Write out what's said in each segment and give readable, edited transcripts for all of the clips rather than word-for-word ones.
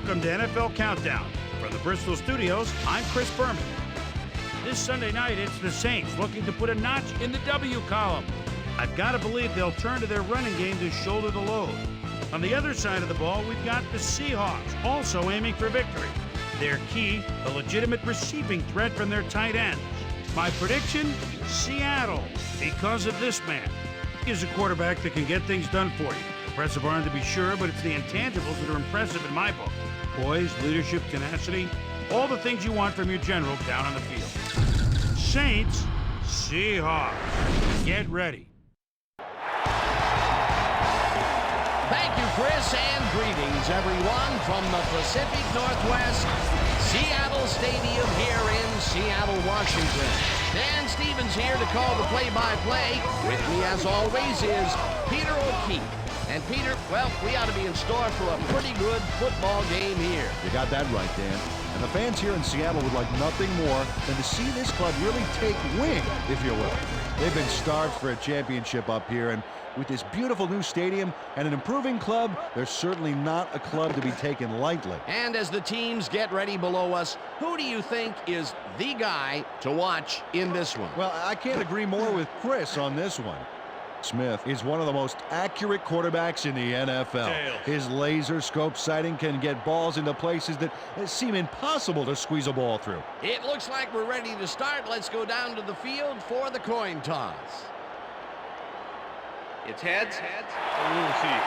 Welcome to NFL Countdown. From the Bristol studios, I'm Chris Berman. This Sunday night, it's the Saints looking to put a notch in the W column. I've got to believe they'll turn to their running game to shoulder the load. On the other side of the ball, we've got the Seahawks, also aiming for victory. Their key, a legitimate receiving threat from their tight ends. My prediction, Seattle, because of this man. He's a quarterback that can get things done for you. Impressive arm to be sure, but it's the intangibles that are impressive in my book. Poise, leadership, tenacity, all the things you want from your general down on the field. Saints, Seahawks. Get ready. Thank you, Chris, and greetings, everyone, from the Pacific Northwest, Seattle Stadium here in Seattle, Washington. Dan Stevens here to call the play-by-play. With me, as always, is Peter O'Keefe. And Peter, well, we ought to be in store for a pretty good football game here. You got that right, Dan. And the fans here in Seattle would like nothing more than to see this club really take wing, if you will. They've been starved for a championship up here, and with this beautiful new stadium and an improving club, they're certainly not a club to be taken lightly. And as the teams get ready below us, who do you think is the guy to watch in this one? Well, I can't agree more with Chris on this one. Smith is one of the most accurate quarterbacks in the NFL. His laser scope sighting can get balls into places that seem impossible to squeeze a ball through. It looks like we're ready to start. Let's go down to the field for the coin toss. It's heads. We'll see.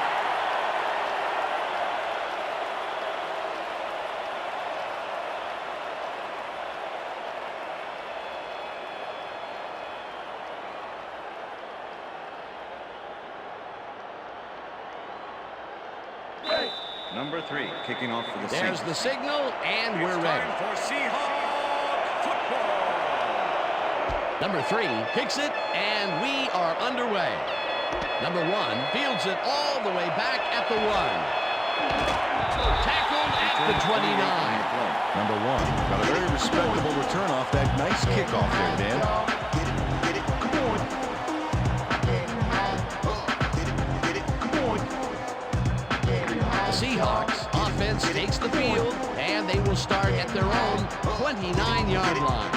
Number 3, kicking off for the Saints. There's the signal, and we're ready. Time for Seahawks football. Number 3 kicks it, and we are underway. Number 1 fields it all the way back at the 1. Tackled at the 29. Number 1 got a very respectable return off that nice kickoff there, Dan. Seahawks offense takes the field, and they will start at their own 29-yard line.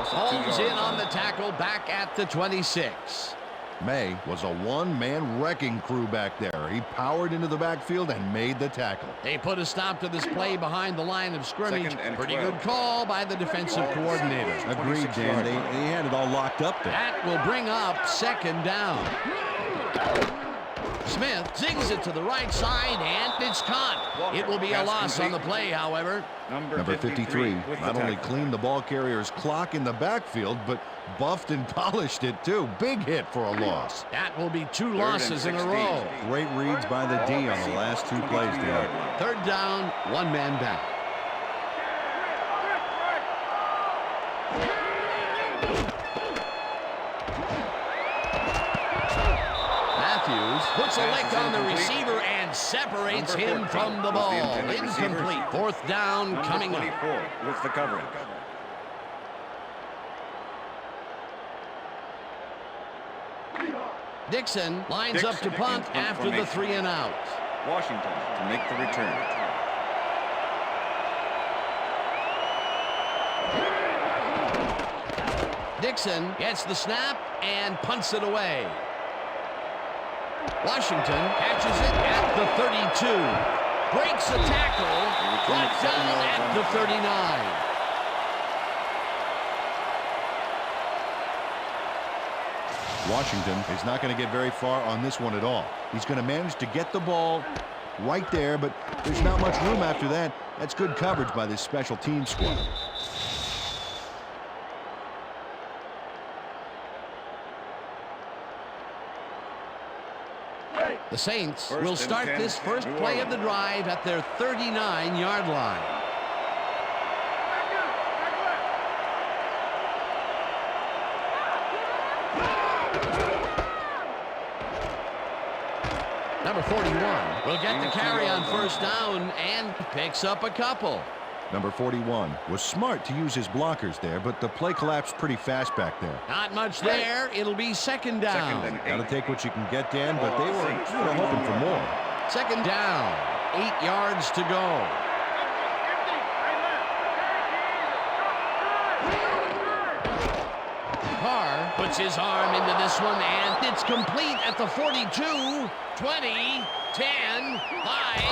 Holmes in on the tackle back at the 26. May was a one-man wrecking crew back there. He powered into the backfield and made the tackle. They put a stop to this play behind the line of scrimmage. Pretty 12. good call by the defensive coordinator. Agreed, Dan. They had it all locked up there. That will bring up second down. Smith zings it to the right side, and it's caught. It will be a loss on the play, however. Number 53 not only cleaned the ball carrier's clock in the backfield, but buffed and polished it too. Big hit for a loss. That will be 2 losses in a row. Great reads by the D on the last 2 plays, Dan. Third down, 1 man back. Matthews puts a lick on the receiver and separates him from the ball. Incomplete. Fourth down coming up. With the covering. Dixon lines up to punt after the 3 and out. Washington to make the return. Dixon gets the snap and punts it away. Washington catches it at the 32. Breaks a tackle. Brought down at the 39. Washington is not going to get very far on this one at all. He's going to manage to get the ball right there, but there's not much room after that. That's good coverage by this special team squad. The Saints will start this first play of the drive at their 39-yard line. Number 41 will get the carry on first down and picks up a couple. Number 41 was smart to use his blockers there, but the play collapsed pretty fast back there. Not much there. It'll be second down. Got to take what you can get, Dan, but they were hoping for more. Second down. 8 yards to go. Carr puts his arm into this one, and it's complete at the 42, 20, 10, 5,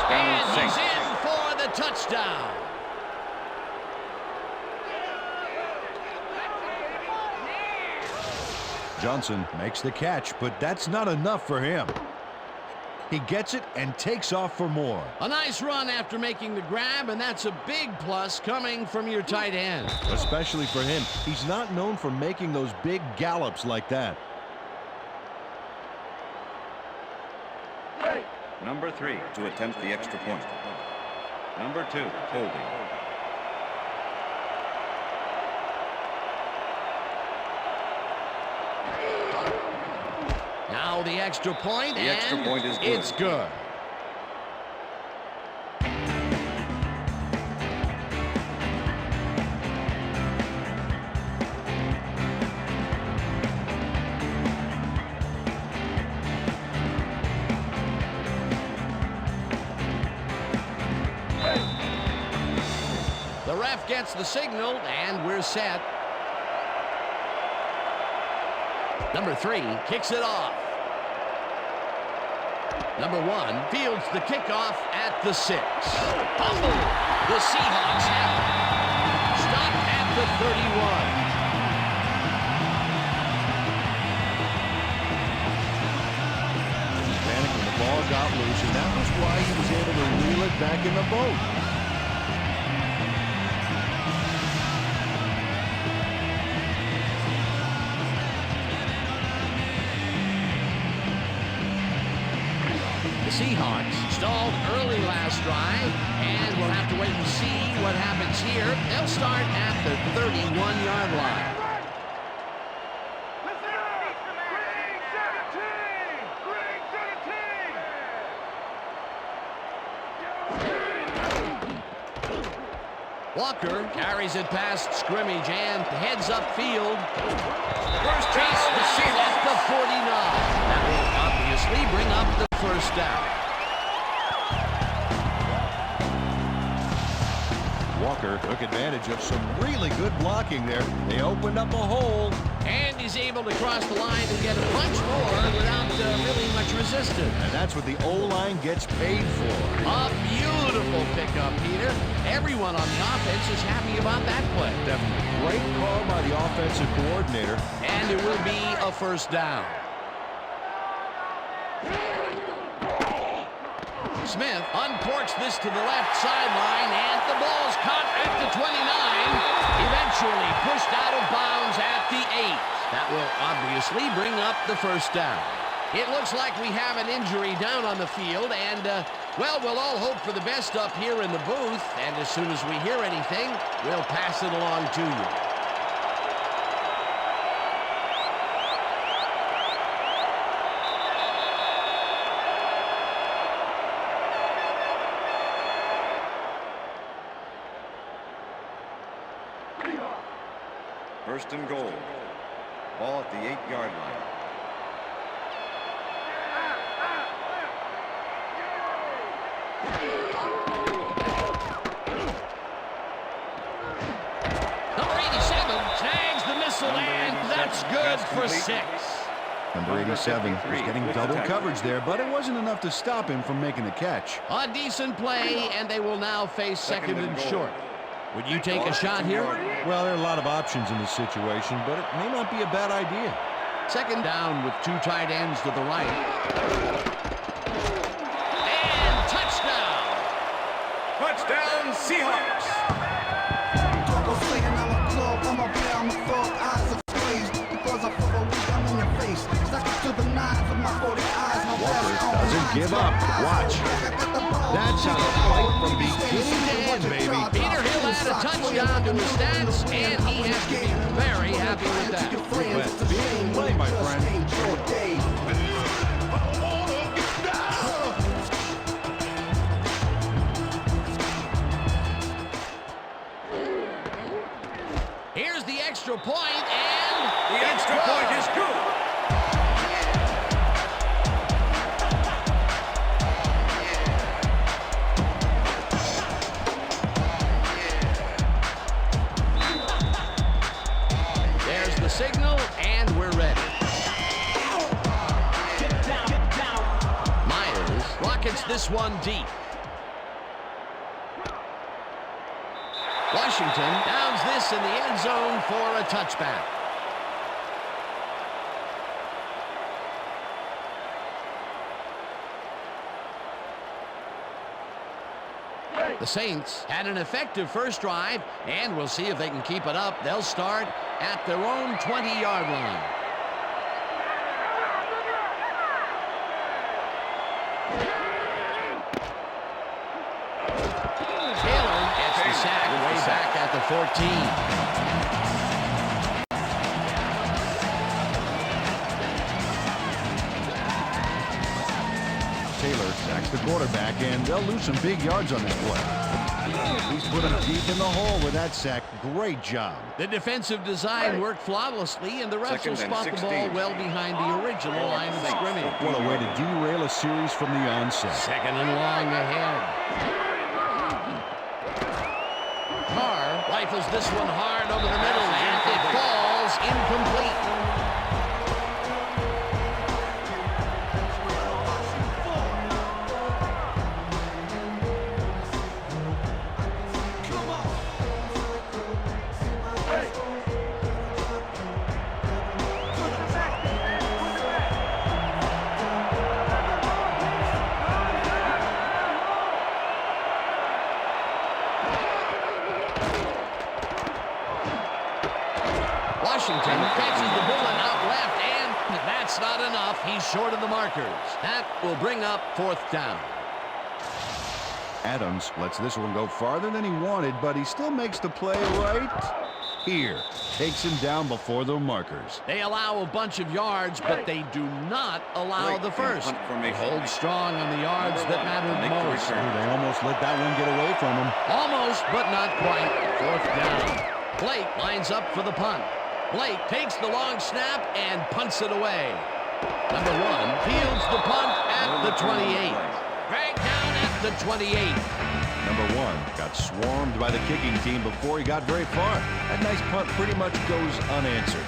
and he's in for the touchdown. Johnson makes the catch, but that's not enough for him. He gets it and takes off for more. A nice run after making the grab, and that's a big plus coming from your tight end. Especially for him. He's not known for making those big gallops like that. Number 3 to attempt the extra point. Number 2, holding. Now the extra point, The extra point is good. It's good. The ref gets the signal, and we're set. Number 3 kicks it off. Number 1 fields the kickoff at the 6. Fumble. The Seahawks have it. Stop at the 31. He panicked when the ball got loose, and that was why he was able to reel it back in the boat. The Seahawks stalled early last drive, and we'll have to wait and see what happens here. They'll start at the 31-yard line. Walker carries it past scrimmage and heads upfield. First chase at the 49. That will obviously bring up the first down. Walker took advantage of some really good blocking there. They opened up a hole. And he's able to cross the line and get a bunch more without really much resistance. And that's what the O-line gets paid for. A beautiful pickup, Peter. Everyone on the offense is happy about that play. Definitely. Great call by the offensive coordinator. And it will be a first down. Smith uncorks this to the left sideline, and the ball's caught at the 29. Eventually pushed out of bounds at the 8. That will obviously bring up the first down. It looks like we have an injury down on the field, and, well, we'll all hope for the best up here in the booth, and as soon as we hear anything, we'll pass it along to you. First and goal. Ball at the 8-yard line. Number 87 snags the missile, and that's good for 6. Number 87 was getting double coverage there, but it wasn't enough to stop him from making the catch. A decent play, and they will now face second and short. Would you take a shot here? Well, there are a lot of options in this situation, but it may not be a bad idea. Second down with 2 tight ends to the right. And touchdown! Touchdown, Seahawks! Doesn't give up. Watch. That's how to fight from beginning to end, baby. Peter Hill had a touchdown to his stats, and he has to be very happy with that. But being play, my friend. The extra point is good. There's the signal, and we're ready. Myers rockets this one deep. Washington downs this in the end zone for a touchback. The Saints had an effective first drive, and we'll see if they can keep it up. They'll start at their own 20-yard line. Taylor gets the sack way back at the 14. Taylor sacks the quarterback, and they'll lose some big yards on this play. He's put him deep in the hole with that sack. Great job. The defensive design worked flawlessly, and the refs will spot the ball well behind the original line of scrimmage. What a way to derail a series from the onset. Second and long ahead. Carr rifles this one hard over the middle, and it falls incomplete. Washington catches the bullet out left, and that's not enough. He's short of the markers. That will bring up fourth down. Adams lets this one go farther than he wanted, but he still makes the play right here. Takes him down before the markers. They allow a bunch of yards, but they do not allow the first. They hold strong on the yards that matter most. They almost let that one get away from him. Almost, but not quite. Fourth down. Blake lines up for the punt. Blake takes the long snap and punts it away. Number one fields the punt at the 28. Dragged down at the 28. Number one got swarmed by the kicking team before he got very far. That nice punt pretty much goes unanswered.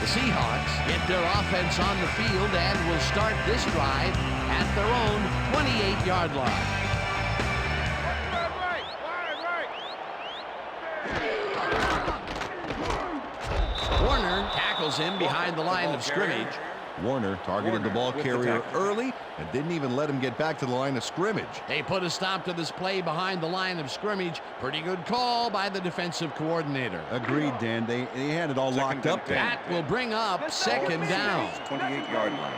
The Seahawks get their offense on the field and will start this drive at their own 28-yard line. Warner tackles him behind the line of scrimmage. Warner targeted the ball carrier early and didn't even let him get back to the line of scrimmage. They put a stop to this play behind the line of scrimmage. Pretty good call by the defensive coordinator. Agreed, Dan. They had it all locked up there. That will bring up second down. 28-yard line.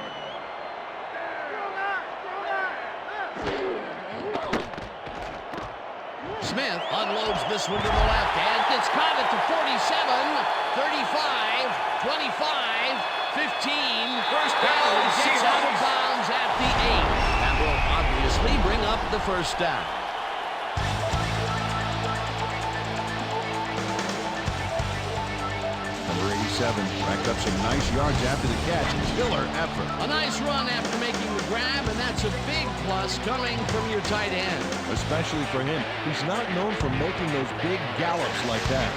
Smith unloads this one to the left, and it's caught at the 47, 35, 25, 15. First down, gets out of bounds at the 8. That will obviously bring up the first down. Number 87 racked up some nice yards after the catch. Killer effort. A nice run after making the grab, and that's a big plus coming from your tight end. Especially for him. He's not known for making those big gallops like that.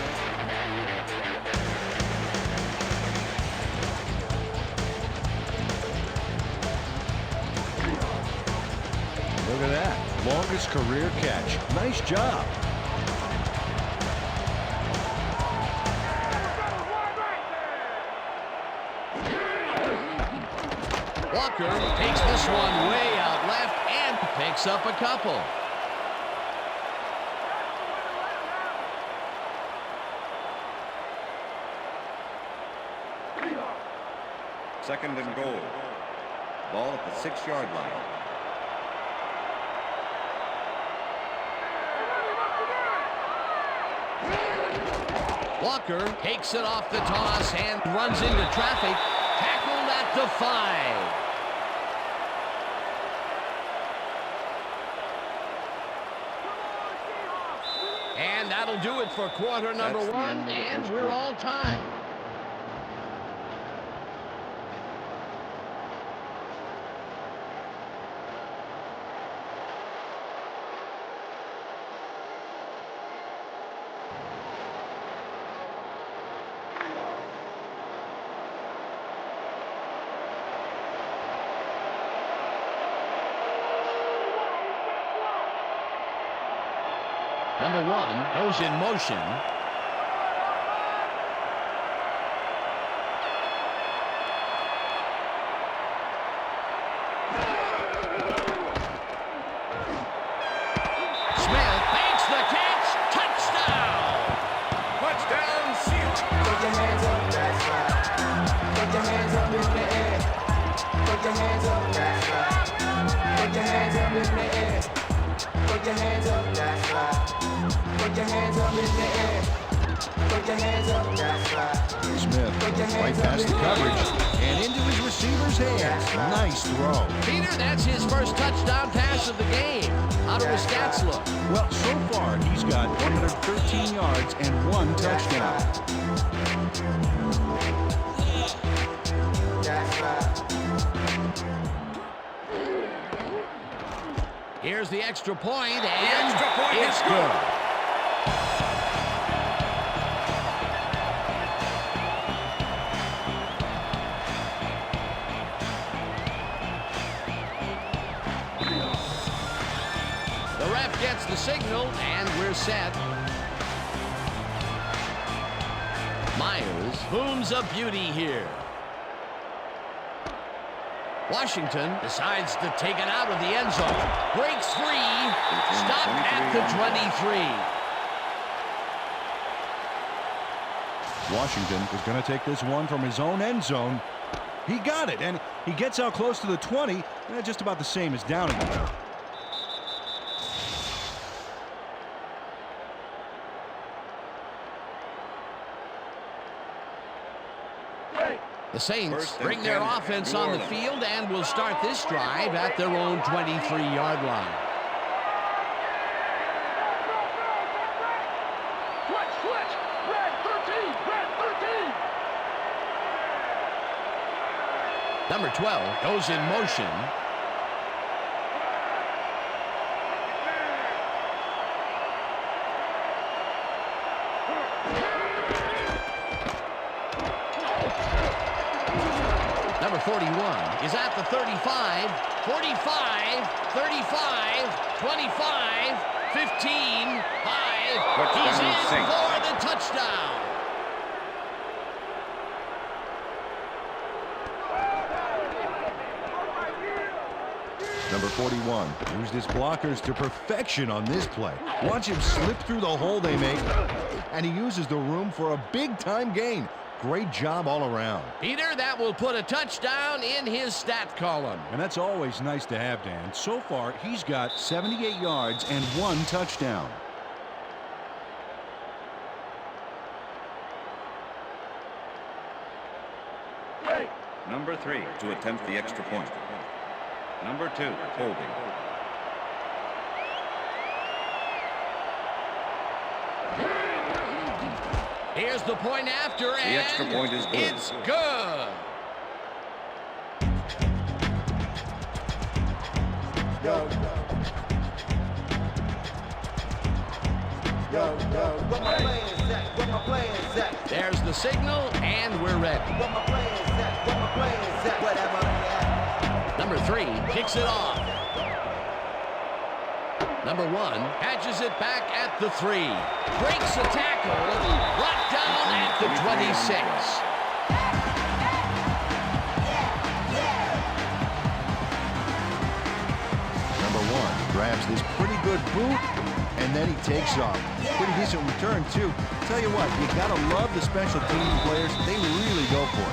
Look at that. Longest career catch. Nice job. Walker takes this one way out left and picks up a couple. Second and goal. Ball at the 6-yard line. Walker takes it off the toss and runs into traffic. Tackled at the 5. And that'll do it for quarter number one, and we're all tied. Number one goes in motion. Smith makes the catch. Touchdown! Touchdown, Seahawks. Put your hands up, that's right. Put your hands up in the air. Put your hands up, that's right. Put your hands up in the air. Put your hands up, that's right. Put your hands up in the air. Put your hands up, that's right. Smith right past the coverage and into his receiver's hands. Nice throw. Peter, that's his first touchdown pass of the game. How do his stats look? Well, so far he's got 113 yards and 1 touchdown. That's right. Here's the extra point, and extra point it's is good. The ref gets the signal, and we're set. Myers booms a beauty here. Washington decides to take it out of the end zone. Breaks free. Stopped at the 23. Washington is going to take this one from his own end zone. He got it, and he gets out close to the 20. Just about the same as down again. The Saints First and bring their 10, offense New on the Orleans. field and will start this drive at their own 23-yard line. Switch! Red 13! Red 13! Number 12 goes in motion. Number 41 is at the 35, 45, 35, 25, 15, 5. He's in Saints. for the touchdown. Number 41 used his blockers to perfection on this play. Watch him slip through the hole they make, and he uses the room for a big-time gain. Great job all around. Peter, that will put a touchdown in his stat column. And that's always nice to have, Dan. So far, he's got 78 yards and 1 touchdown. Number 3 to attempt the extra point. Number 2, holding. Here's the point after, and The extra point is good. It's good. What my plans at? What my plans at? There's the signal, and we're ready. What my plans at? What my plans at? Whatever. Number 3 kicks it off. Number 1 catches it back at the 3. Breaks a tackle. Brought down at the 26. Number 1 grabs this pretty good boot, and then he takes off. Pretty decent return, too. Tell you what, you got to love the special team players. They really go for it.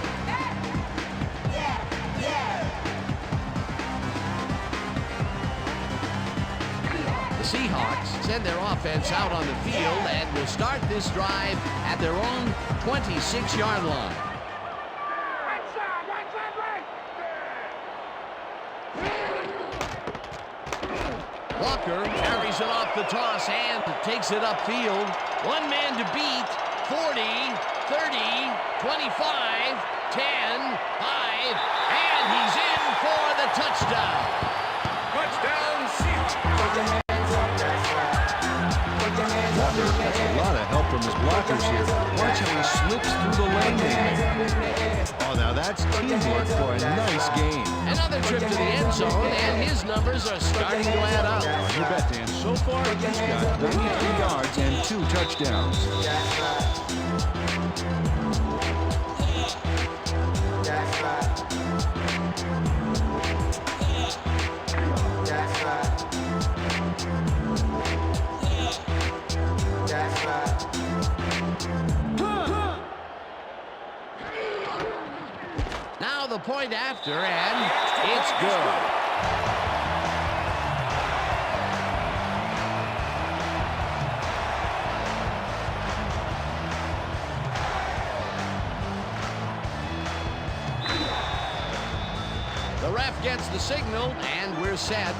The Seahawks send their offense out on the field and will start this drive at their own 26-yard line. Right side, right! Walker carries it off the toss and takes it upfield. One man to beat. 40, 30, 25, 10, 5, and he's in for the touchdown. Touchdown, Seahawks. Put your hands up, that's right. Put your hands up in the That's a air. lot of help from his blockers here. Watch how he slips through the lane they made. Oh, now that's teamwork for a nice game. Another trip to the end zone, and his numbers are starting to add up. You bet, Dan. So far, he's got 93 yards and 2 touchdowns. That's right. That's right. That's right. That's right. Now the point after, and it's good. The ref gets the signal, and we're set.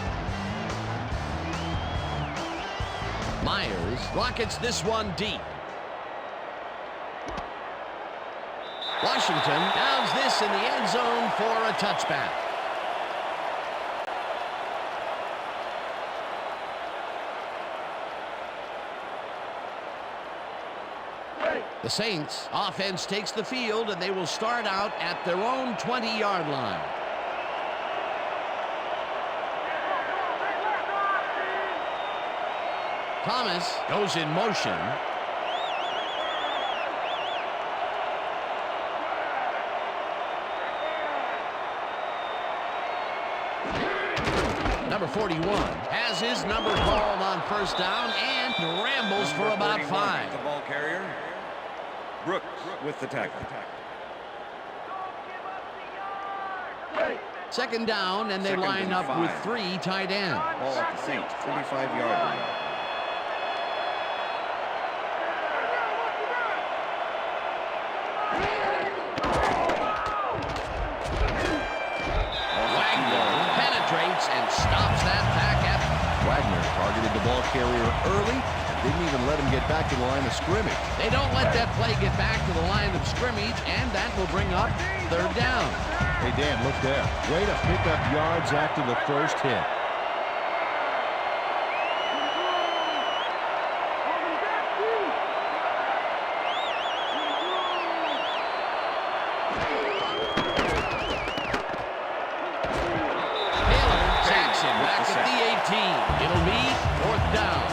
Myers rockets this one deep. Washington downs this in the end zone for a touchback. The Saints offense takes the field, and they will start out at their own 20-yard line. Thomas goes in motion. Number 41 has his number called on first down and rambles for about 5. The ball carrier. Brooks with the tackle. Second down, and they Second line and up 5. with 3 tight ends. Ball at the Saints, 25-yard line. Wagner penetrates and stops that packet. Wagner targeted the ball carrier early and didn't even let him get back to the line of scrimmage. They don't let that play get back to the line of scrimmage, and that will bring up third down. Hey, Dan, look there. Way to pick up yards after the first hit. Taylor sacks him back at the 18. It'll be fourth down.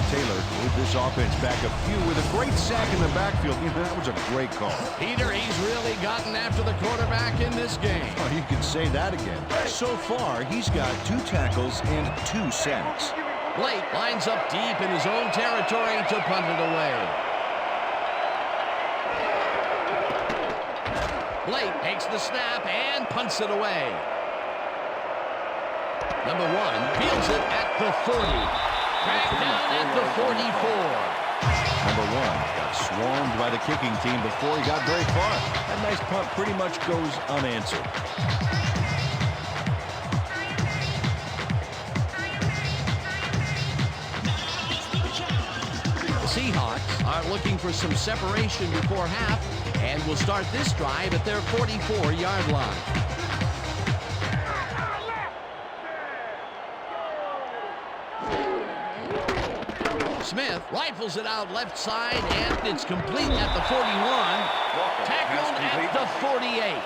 Taylor moved this offense back a few with a great sack in the backfield. You know, that was a great call. Peter, he's really gotten after the quarterback in this game. Oh, you can say that again. So far, he's got 2 tackles and 2 sacks. Blake lines up deep in his own territory to punt it away. Blake takes the snap and punts it away. Number 1 fields it at the 40. Back down at the 44. Number 1 got swarmed by the kicking team before he got very far. That nice punt pretty much goes unanswered. The Seahawks are looking for some separation before half and will start this drive at their 44-yard line. Smith rifles it out left side, and it's complete at the 41. Tackled at the 48.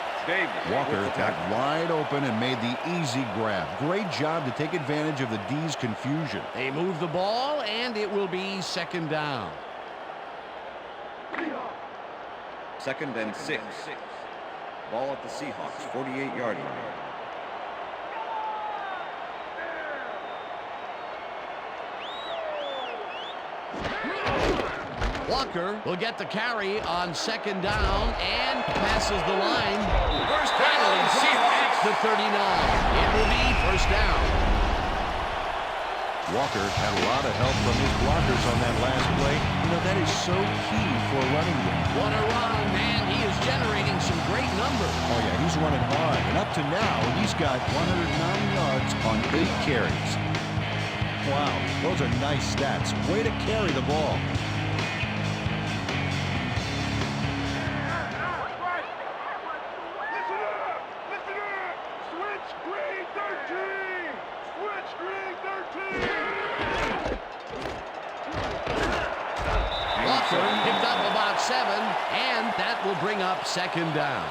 Walker got wide open and made the easy grab. Great job to take advantage of the D's confusion. They move the ball, and it will be second down. 2nd and 6. Ball at the Seahawks, 48-yard line. Walker will get the carry on second down and passes the line. First down, Seahawks at the 39. It will be first down. Walker had a lot of help from his blockers on that last play. You know, that is so key for a running game. What a run, and he is generating some great numbers. Oh, yeah, he's running hard. And up to now, he's got 109 yards on 8 carries. Wow, those are nice stats. Way to carry the ball. Picked up about 7, and that will bring up second down.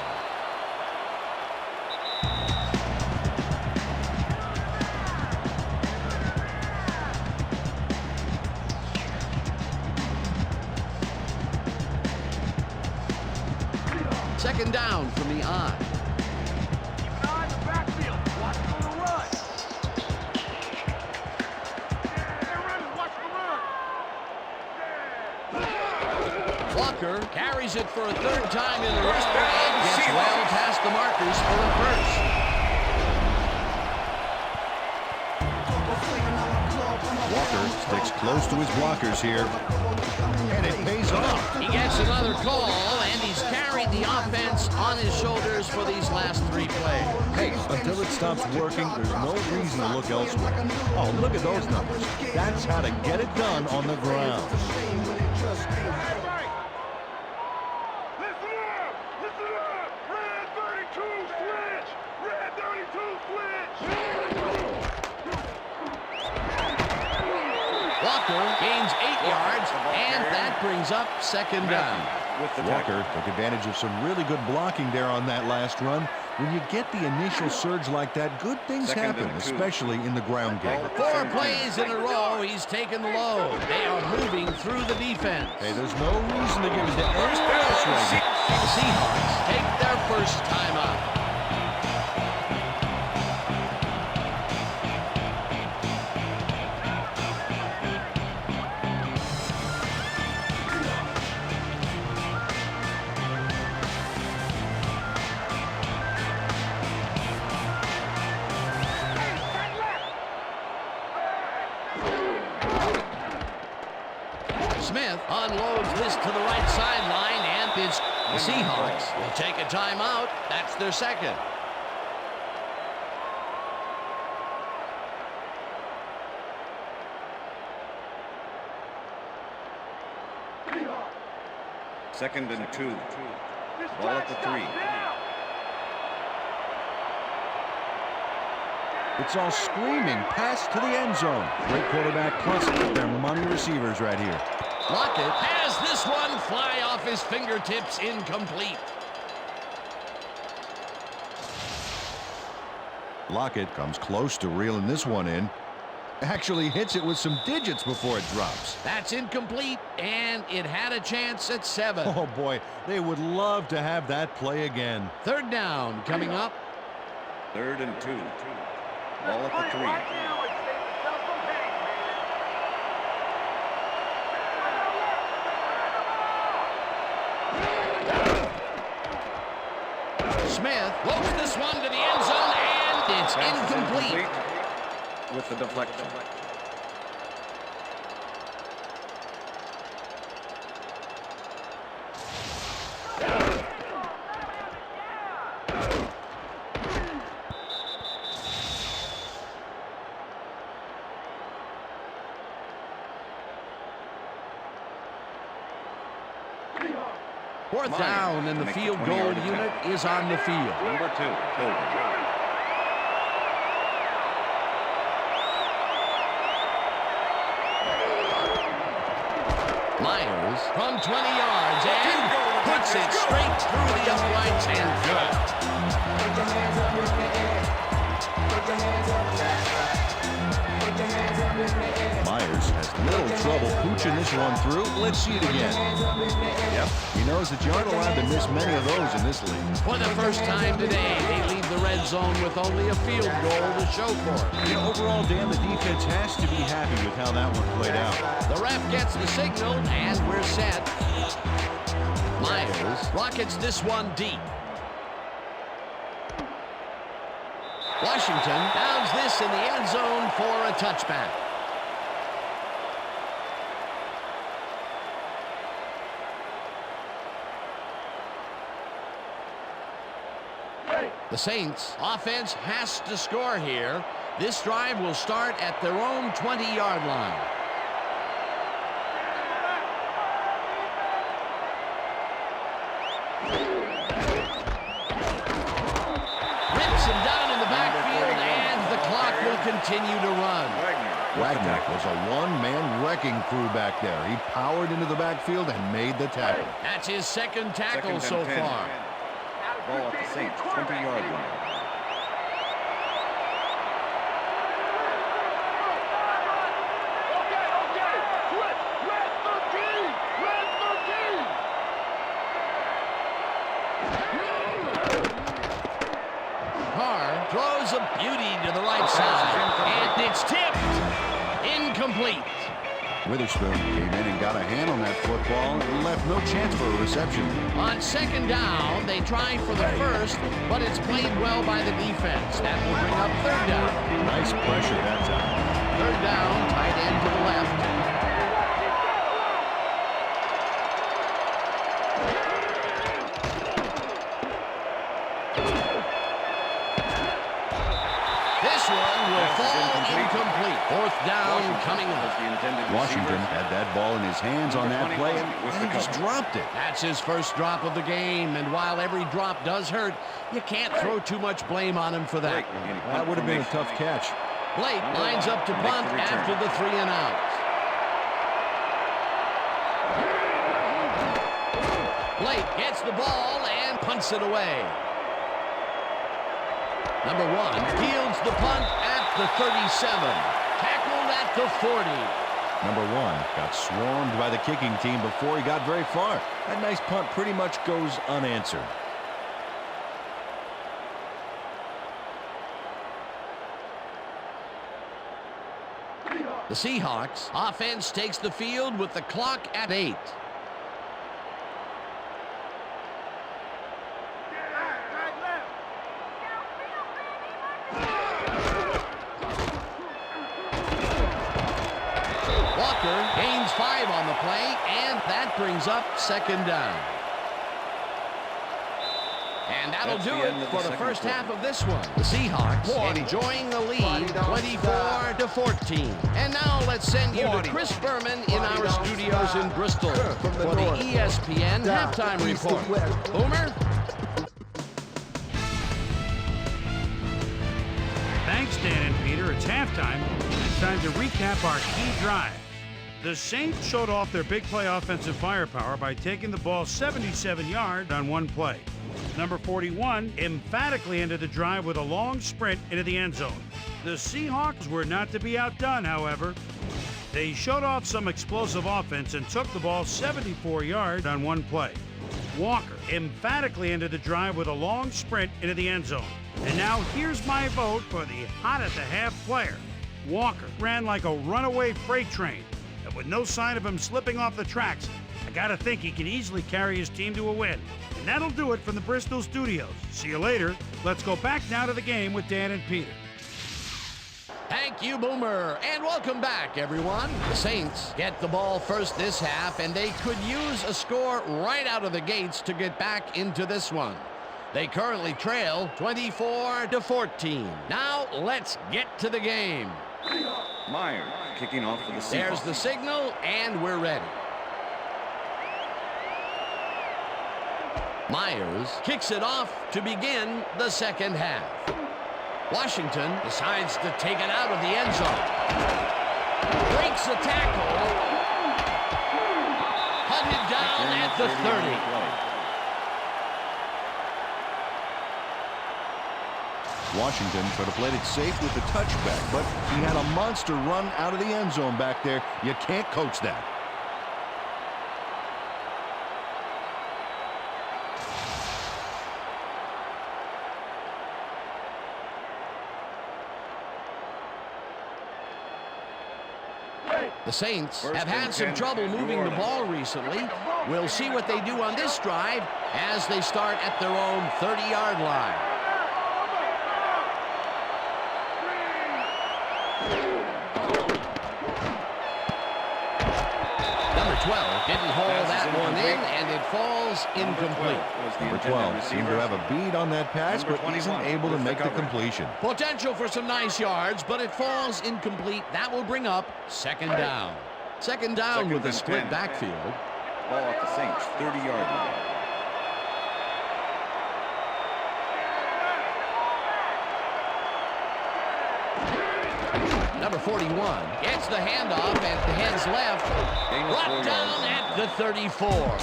Second down from the eye. Keep an eye on the backfield. Watch for the run. They're running. Watch the run. Walker carries it for a 3rd time in a row and gets well past the markers for a first. Walker sticks close to his blockers here. And it pays off. He gets another call, and he's carried the offense on his shoulders for these last 3 plays. Hey, until it stops working, there's no reason to look elsewhere. Oh, look at those numbers. That's how to get it done on the ground. Listen up! Listen up! Red 32 switch! Red 32 switch! Walker gains 8 yards, and that brings up second down. Walker took advantage of some really good blocking there on that last run. When you get the initial surge like that, good things happen, especially in the ground game. 4 plays in a row, he's taken the load. They are moving through the defense. Hey, there's no reason to give it to anyone else right now. The Seahawks take their first timeout. Smith unloads this to the right sideline, and it's the Seahawks will take a timeout. That's their second. Second and 2. Ball at the 3. It's all screaming, pass to the end zone. Great quarterback plus their money receivers right here. Lockett has this one fly off his fingertips, incomplete. Lockett comes close to reeling this one in. Actually hits it with some digits before it drops. That's incomplete, and it had a chance at 7. Oh boy, they would love to have that play again. 3rd down coming up. 3rd and 2. Ball at the 3. Smith looks this one to the end zone, and it's incomplete. With the deflection. Fourth down, and the field goal unit is on the field. Number 2, Pilgrim. Myers from 20 yards and puts it straight through the uprights and good. Put your hands up in the air. Put your hands up, that's right. Put your hands up in the air. Myers has little trouble pooching this one through. Let's see it again. Yep, he knows that you aren't allowed to miss many of those in this league. For the first time today, they leave the red zone with only a field goal to show for it. You know, overall, Dan, the defense has to be happy with how that one played out. The ref gets the signal, and we're set. Myers rockets this one deep. Washington downs this in the end zone for a touchback. The Saints offense has to score here. This drive will start at their own 20-yard line. Rips him down in the backfield, and the clock will continue to run. Wagner was a one-man wrecking crew back there. He powered into the backfield and made the tackle. That's his second tackle Second so and 10. far. Ball at the Saints 20-yard line. Carr throws a beauty to the right side, and it's tipped. Incomplete. Witherspoon came in and got a hand on that football and left no chance for a reception. On second down, they try for the first, but it's played well by the defense. That will bring up third down. Nice pressure that time. Third down, tight end to the left. This one will fall incomplete. Fourth down coming up. Washington had that ball in his hands on that play, and he just dropped it. That's his first drop of the game, and while every drop does hurt, you can't throw too much blame on him for that. That would have been a tough catch. Blake lines up to punt after the 3 and out. Blake gets the ball and punts it away. Number 1 fields the punt at the 37. Tackled at the 40. Number 1 got swarmed by the kicking team before he got very far. That nice punt pretty much goes unanswered. The Seahawks offense takes the field with the clock at 8. Gains 5 on the play, and that brings up second down. And that'll do it for the first half of this one. The Seahawks enjoying the lead 24-14. And now let's send you to Chris Berman in our studios in Bristol for the ESPN halftime report. Boomer? Thanks, Dan and Peter. It's halftime. It's time to recap our key drive. The Saints showed off their big play offensive firepower by taking the ball 77 yards on one play. Number 41 emphatically ended the drive with a long sprint into the end zone. The Seahawks were not to be outdone, however. They showed off some explosive offense and took the ball 74 yards on one play. Walker emphatically ended the drive with a long sprint into the end zone. And now here's my vote for the hot at the half player. Walker ran like a runaway freight train, and with no sign of him slipping off the tracks, I gotta think he can easily carry his team to a win. And that'll do it from the Bristol studios. See you later. Let's go back now to the game with Dan and Peter. Thank you, Boomer, and welcome back, everyone. The Saints get the ball first this half, and they could use a score right out of the gates to get back into this one. They currently trail 24-14. Now let's get to the game. Myers kicking off for the Seahawks. There's the signal, and we're ready. Myers kicks it off to begin the second half. Washington decides to take it out of the end zone. Breaks a tackle. Hunted down at the 30. Washington could have played it safe with the touchback, but he had a monster run out of the end zone back there. You can't coach that. The Saints have had some trouble moving the ball recently. We'll see what they do on this drive as they start at their own 30-yard line. Number 12 didn't haul that one in, and it falls incomplete. Number 12 seemed to have a bead on that pass, but isn't able to make the completion. Potential for some nice yards, but it falls incomplete. That will bring up second down. Second down with a split backfield. Ball at the Saints 30-yard line. Number 41 gets the handoff and heads left. Brought down at the 34.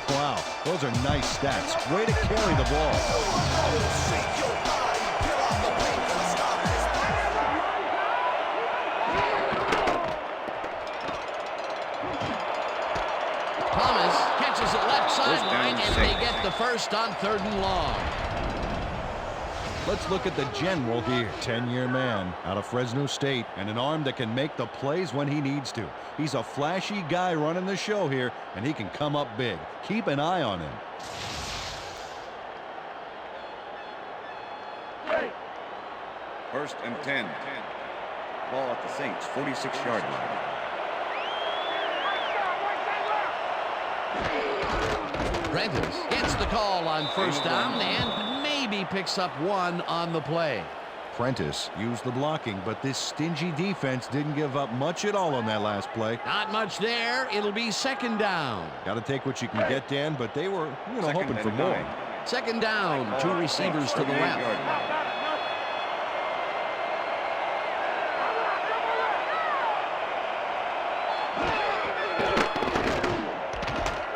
Wow, those are nice stats. Way to carry the ball. Thomas catches it left sideline, and they get the first on 3rd and long. Let's look at the general here. 10-year man out of Fresno State, and an arm that can make the plays when he needs to. He's a flashy guy running the show here, and he can come up big. Keep an eye on him. First and 10. Ball at the Saints 46-yard line. Prentice gets the call on first down and maybe picks up one on the play. Prentice used the blocking, but this stingy defense didn't give up much at all on that last play. Not much there. It'll be second down. Got to take what you can get, Dan, but they were, hoping for more. Second down, 2 receivers to the left.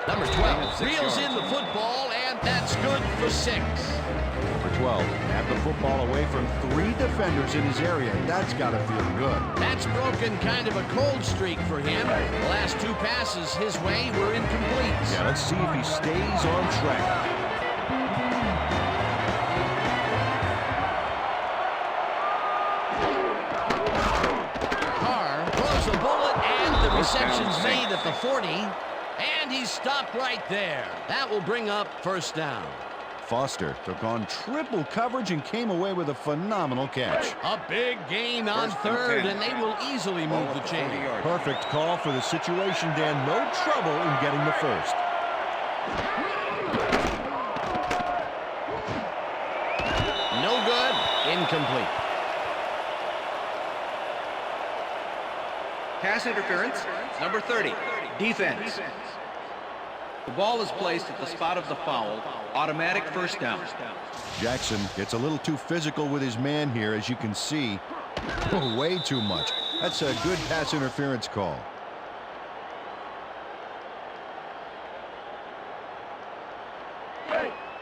Number 12 reels in the football, and that's good for 6. Number 12 had the football away from 3 defenders in his area. That's got to feel good. That's broken kind of a cold streak for him. The last 2 passes his way were incomplete. Yeah, let's see if he stays on track. Carr throws a bullet, and the reception's made at the 40. And he's stopped right there. That will bring up first down. Foster took on triple coverage and came away with a phenomenal catch. A big gain on 3rd, and they will easily move the chain. Perfect call for the situation, Dan. No trouble in getting the first. No good. Incomplete. Pass interference, number 30, defense. The ball is placed at the spot of the foul. Automatic first down. Jackson gets a little too physical with his man here, as you can see. Way too much. That's a good pass interference call.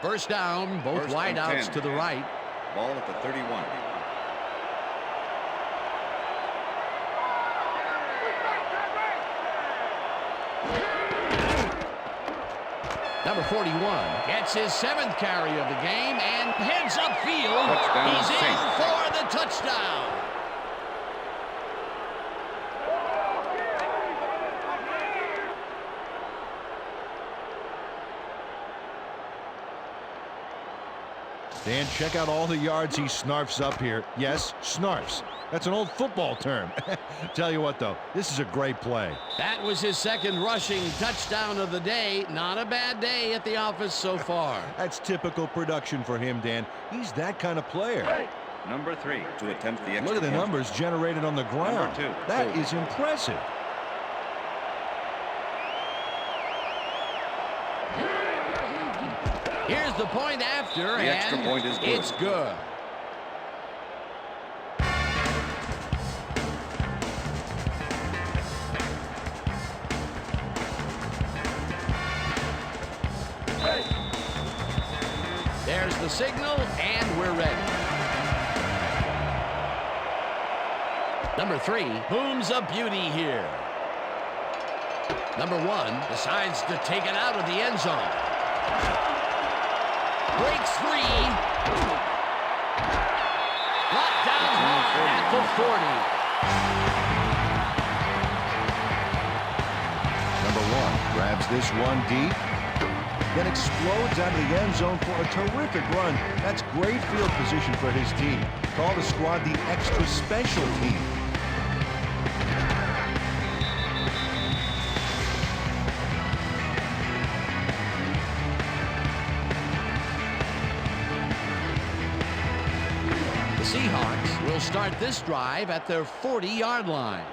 First down, both wideouts to the right. Ball at the 31. Number 41 gets his 7th carry of the game and heads upfield. Touchdown, He's in Saints. for the touchdown. Dan, check out all the yards he snarfs up here. Yes, snarfs. That's an old football term. Tell you what, though, this is a great play. That was his 2nd rushing touchdown of the day. Not a bad day at the office so far. That's typical production for him, Dan. He's that kind of player. Number 3 to attempt the extra Look at the point. numbers generated on the ground. Number 2. That is impressive. Here's the point after, The extra and point is good. it's good. There's the signal, and we're ready. Number 3, whom's a beauty here. Number 1 decides to take it out of the end zone. Breaks free. Brought down hard at the 40. Number 1 grabs this one deep. then explodes out of the end zone for a terrific run. That's great field position for his team. Call the squad the extra special team. The Seahawks will start this drive at their 40-yard line.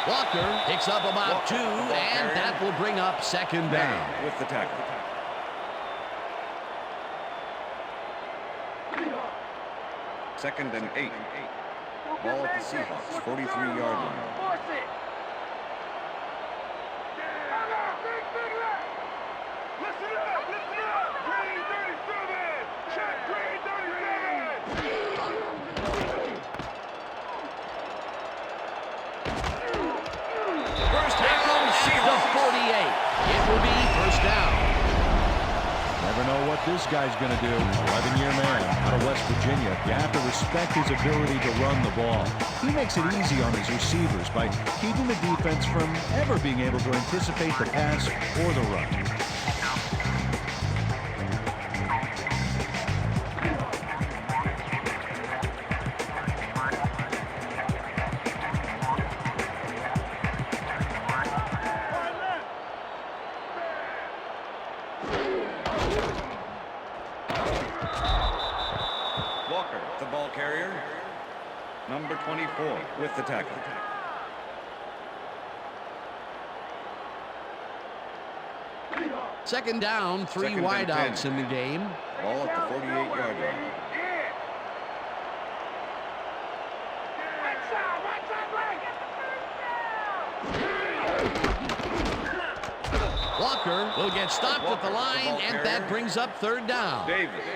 Walker picks up about 2, and that will bring up second down. With the tackle. Second and 8. Ball at the Seahawks, 43-yard line. Listen up! Green 37! Check Green 37! First tackle, the 48. It will be first down. Never know what this guy's going to do. 11-year man out of West Virginia. You have to respect his ability to run the ball. He makes it easy on his receivers by keeping the defense from ever being able to anticipate the pass or the run. Walker, the ball carrier. Number 24 with the tackle. Second down, 3 Second and wideouts 10. in the game. Ball at the 48-yard line. Walker will get stopped at the line, and that brings up third down.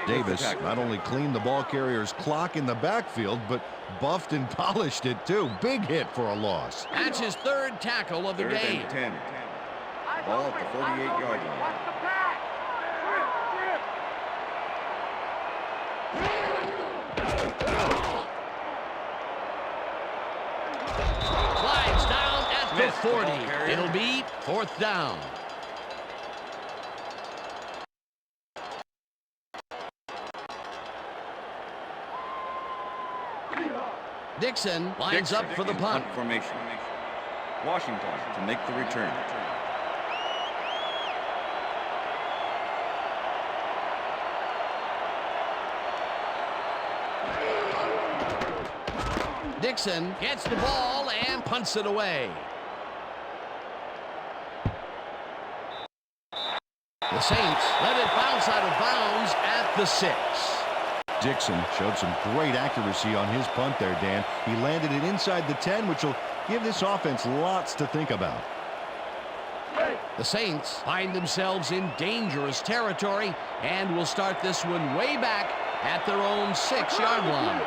Davis not only cleaned the ball carrier's clock in the backfield, but buffed and polished it too. Big hit for a loss. That's his third tackle of the Third game. and 10. Ball at the 48-yard line. Slides down at the Smith, the ball 40. carrier. It'll be fourth down. Dixon lines up for the punt. Punt formation. Washington to make the return. Dixon gets the ball and punts it away. The Saints let it bounce out of bounds at the 6. Dixon showed some great accuracy on his punt there, Dan. He landed it inside the 10, which will give this offense lots to think about. The Saints find themselves in dangerous territory and will start this one way back at their own 6-yard line.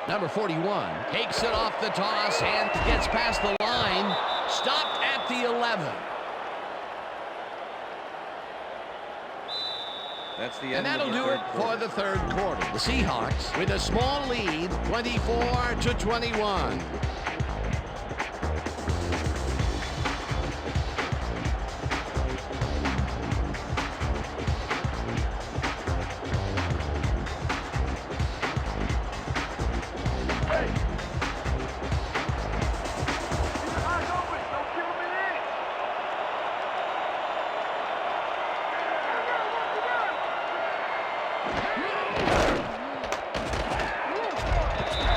Number 41 takes it off the toss and gets past the line. Stopped at the 11. That's the And end that'll of the do third it for quarter. the third quarter. The Seahawks with a small lead, 24-21.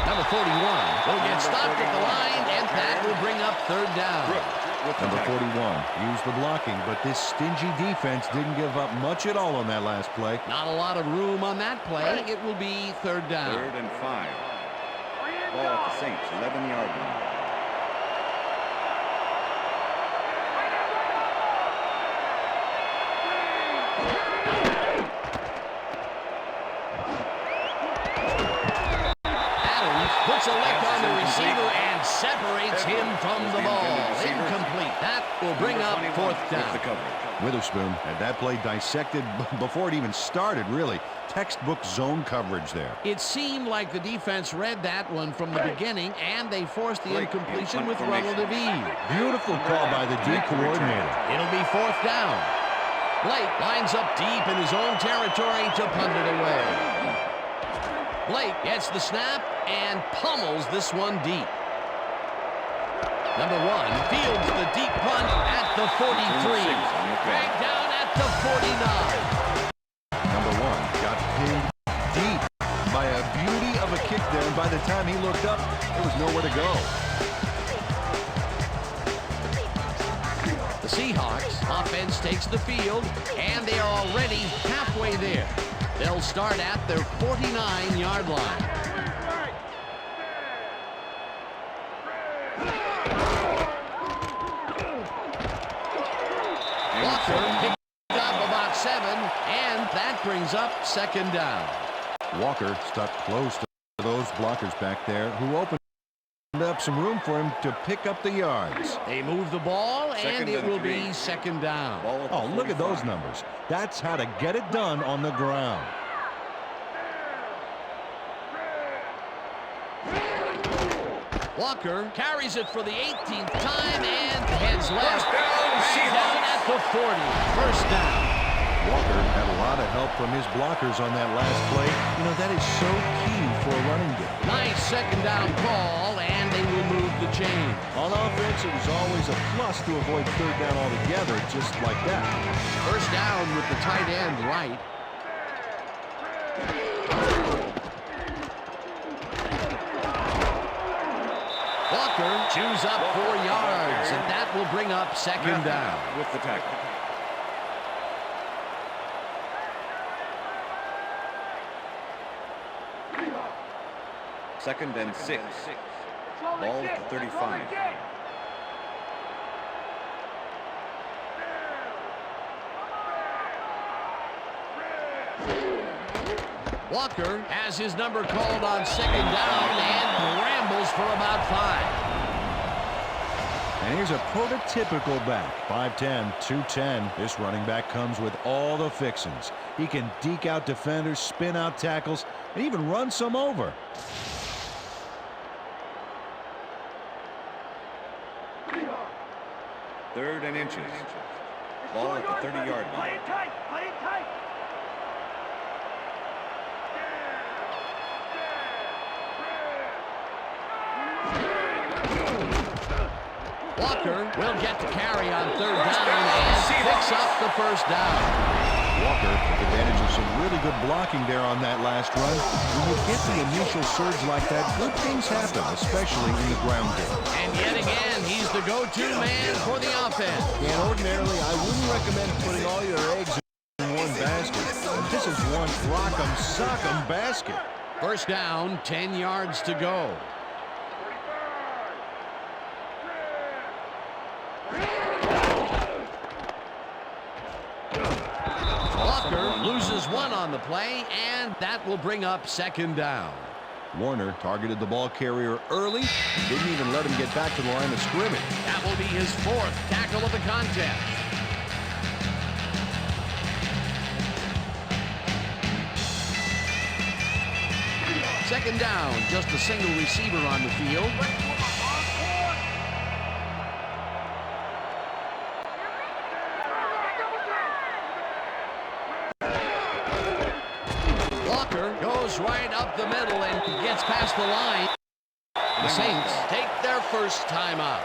Number 41 will get stopped at the line, and that will bring up third down. Number 41 used the blocking, but this stingy defense didn't give up much at all on that last play. Not a lot of room on that play. It will be third down. Third and 5. Ball at the Saints, 11-yard line. Adams puts a flick on the receiver and separates him from the ball. Incomplete. That will bring up fourth down. Witherspoon had that play dissected before it even started, really. Textbook zone coverage there. It seemed like the defense read that one from the beginning, and they forced the incompletion with relative ease. Beautiful call by the D coordinator. It'll be fourth down. Blake lines up deep in his own territory to punt it away. Blake gets the snap and pummels this one deep. Number 1 fields the deep punt at the 43. Dragged down at the 49. Number 1 got pinned deep by a beauty of a kick there, and by the time he looked up, there was nowhere to go. The Seahawks offense takes the field, and they are already halfway there. They'll start at their 49-yard line. Walker picked up about 7, and that brings up second down. Walker stuck close to those blockers back there, who opened up some room for him to pick up the yards. They move the ball, and it will be second down. Oh, look at those numbers. That's how to get it done on the ground. Walker carries it for the 18th time and heads left. Down at the 40. First down. Walker had a lot of help from his blockers on that last play. You know, that is so key for a running game. Nice second down call, and they will move the chain. On offense, it was always a plus to avoid third down altogether, just like that. First down with the tight end right. Walker chews up 4 yards, and that will bring up second down. With the tackle. Second and 6. Ball at the 35. Walker has his number called on second down and rambles for about 5. And here's a prototypical back. 5'10", 210. This running back comes with all the fixings. He can deke out defenders, spin out tackles, and even run some over. Third and inches. Ball at the 30-yard line. Play it tight. Play it tight. Walker will get to carry on third down and picks up the first down. Walker took advantage of some really good blocking there on that last run. When you get the initial surge like that, good things happen, especially in the ground game. And yet again, he's the go-to man for the offense. And ordinarily, I wouldn't recommend putting all your eggs in one basket. This is one rock'em sock'em basket. First down, 10 yards to go. Walker loses 1 on the play, and that will bring up second down. Warner targeted the ball carrier early, didn't even let him get back to the line of scrimmage. That will be his 4th tackle of the contest. Second down, just a single receiver on the field. Walker goes right up the middle and gets past the line. The Saints take their first time out.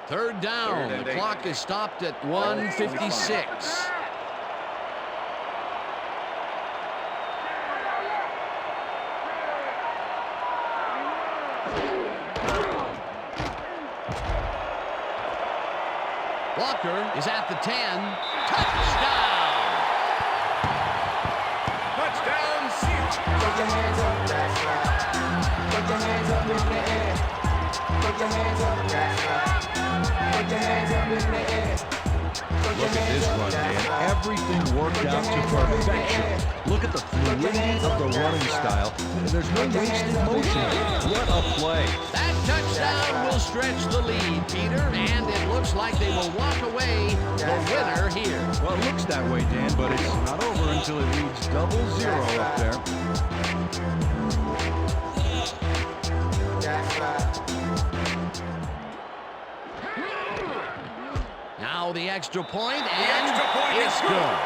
Third down. The clock is stopped at 1:56. Walker is at the 10. Touchdown! Touchdown, Seahawks! Put your hands up, that's right. Put your hands up in the air. Put your hands up, that's right. Put your hands up in the air. Look at this run, Dan. Everything worked out to perfection. Look at the fluidity of the running style. There's no wasted motion. What a play. That touchdown will stretch the lead, Peter, and it looks like they will walk away the winner here. Well, it looks that way, Dan, but it's not over until it reads 0-0 up there. That's right. Now the extra point, and it's good.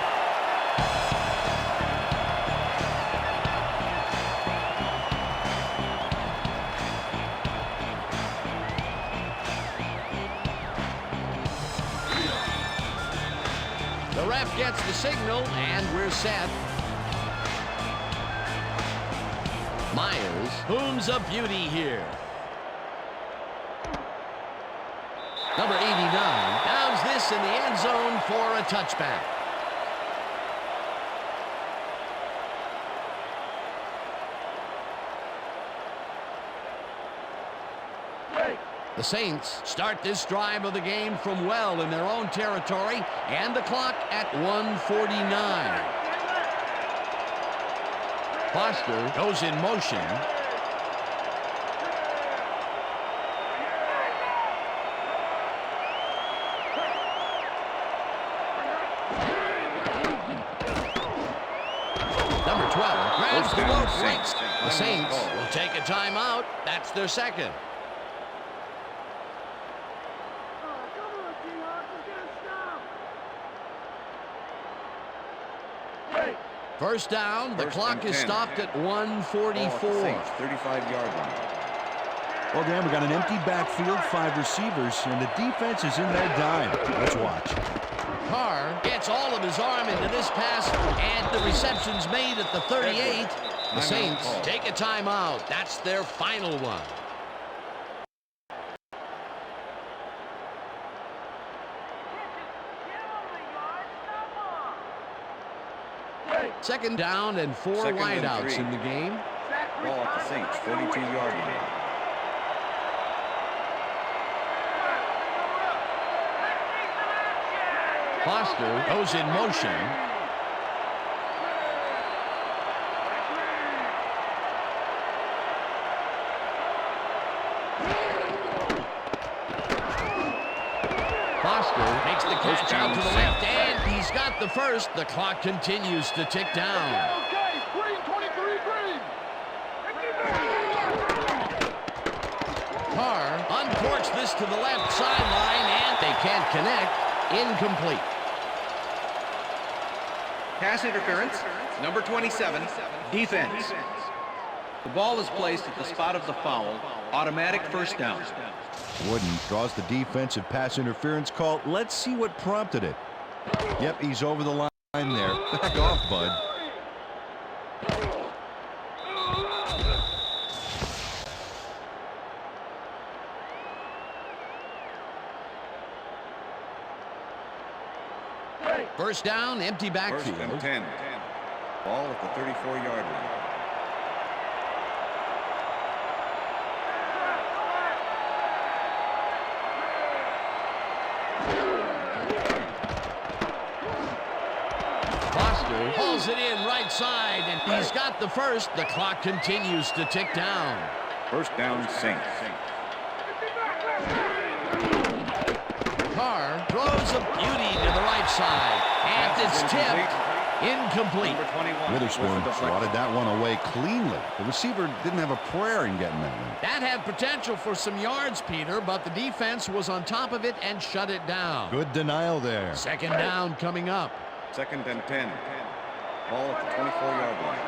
The ref gets the signal, and we're set. Myers booms a beauty here. Number 89 downs this in the end zone for a touchback. The Saints start this drive of the game from well in their own territory, and the clock at 1:49. Foster goes in motion. Number 12 grabs the rope breaks. The Saints will take a timeout. That's their second. First down, the clock is stopped at 1:44. 35-yard line. Well, Dan, we got an empty backfield, 5 receivers, and the defense is in their dime. Let's watch. Carr gets all of his arm into this pass, and the reception's made at the 38. The Saints take a timeout. That's their final one. Second down and 4 wideouts in the game. Ball at the Saints, 42-yard line. Foster goes in motion. Foster makes the catch out to the left, and he's got the first. The clock continues to tick down. Okay, green, 23, green. Carr uncorks this to the left sideline, and they can't connect. Incomplete. Pass interference, number 27, defense. The ball is placed at the spot of the foul. Automatic first down. Wooden draws the defensive pass interference call. Let's see what prompted it. Yep, he's over the line there. Back off, bud. First down, empty First backfield. and 10. Ball at the 34-yard line. Foster hauls it in right side, and he's got the first. The clock continues to tick down. First down, Saints. Carr throws a beauty to the right side, and it's tipped. Incomplete. Number 21. Witherspoon swatted that one away cleanly. The receiver didn't have a prayer in getting that one. That had potential for some yards, Peter, but the defense was on top of it and shut it down. Good denial there. Second down coming up. Second and 10. Ball at the 24-yard line.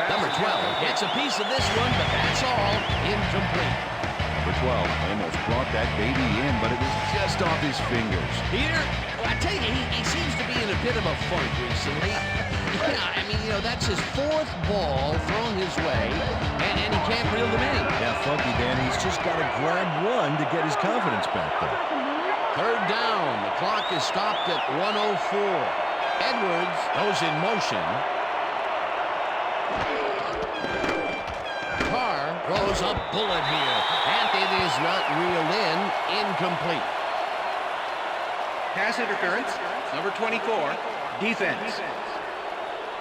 Number 12 gets a piece of this one, but that's all. Incomplete. Number 12 almost brought that baby in, but it was just off his fingers. Peter, I tell you, he seems to be in a bit of a funk recently. Yeah, I mean, that's his 4th ball thrown his way, and he can't reel them in. Yeah, funky, Dan. He's just got to grab one to get his confidence back there. Third down. The clock is stopped at 1:04. Edwards goes in motion. Carr throws a bullet here, and it is not reeled in. Incomplete. Pass interference, number 24, defense.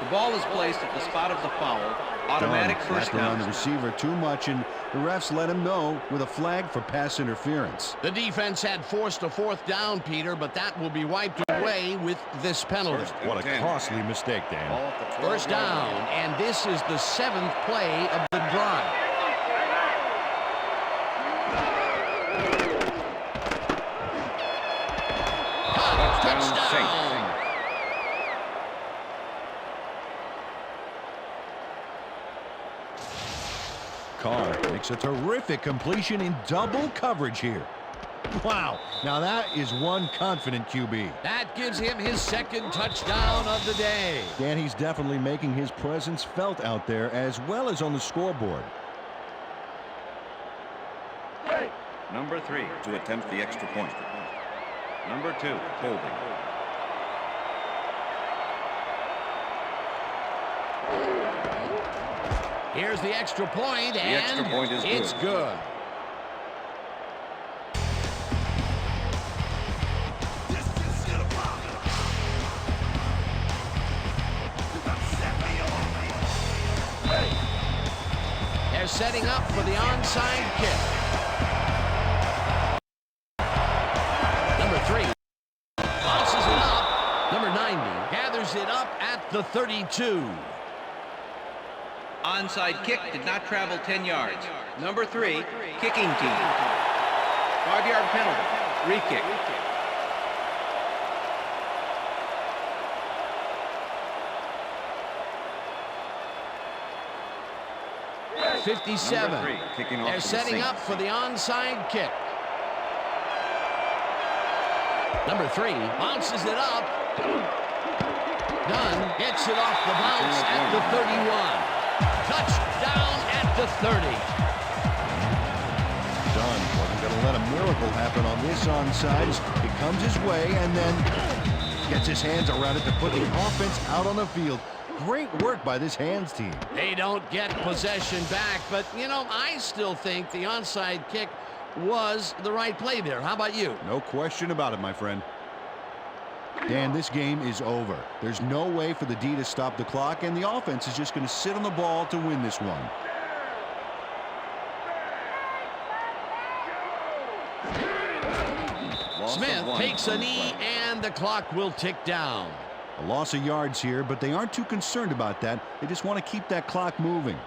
The ball is placed at the spot of the foul. Automatic first down. down. The receiver too much, and the refs let him know with a flag for pass interference. The defense had forced a fourth down, Peter, but that will be wiped away with this penalty. What a costly mistake, Dan. First down, and this is the 7th play of the drive. Touchdown. Carr makes a terrific completion in double coverage here. Wow, now that is one confident QB. That gives him his 2nd touchdown of the day. Dan, he's definitely making his presence felt out there as well as on the scoreboard. Number 3 to attempt the extra point. Number 2, holding. Here's the extra point, and extra point is it's good. They're setting up for the onside kick. Number 3 bounces it up. Number 90 gathers it up at the 32. Onside kick did not travel 10 yards. Number 3, kicking team. 5-yard penalty, re-kick. Number 57. 3, kicking off They're to the setting Saints. up for the onside kick. Number 3 bounces it up. Dunn gets it off the bounce at the 31. Touchdown at the 30. Dunn wasn't going to let a miracle happen on this onside. It comes his way and then gets his hands around it to put the offense out on the field. Great work by this hands team. They don't get possession back, but, you know, I still think the onside kick was the right play there. How about you? No question about it, my friend. Dan, this game is over. There's no way for the D to stop the clock, and the offense is just going to sit on the ball to win this one. Smith takes a knee, and the clock will tick down. A loss of yards here, but they aren't too concerned about that. They just want to keep that clock moving.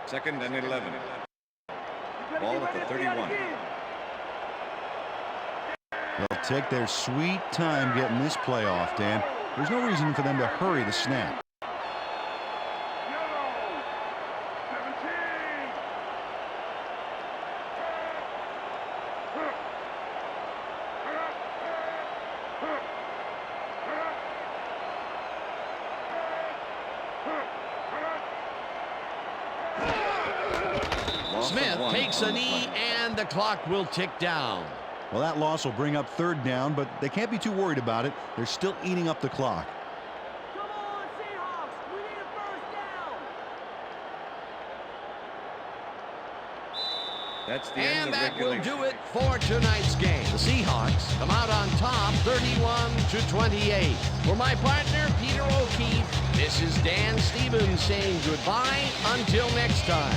Second and 11. Ball at the 31. They'll take their sweet time getting this play off, Dan. There's no reason for them to hurry the snap. Smith takes a knee, and the clock will tick down. Well, that loss will bring up third down, but they can't be too worried about it. They're still eating up the clock. Come on, Seahawks! We need a first down! That's the end And of that will regulation. do it for tonight's game. The Seahawks come out on top 31-28. For my partner, Peter O'Keefe, this is Dan Stevens saying goodbye until next time.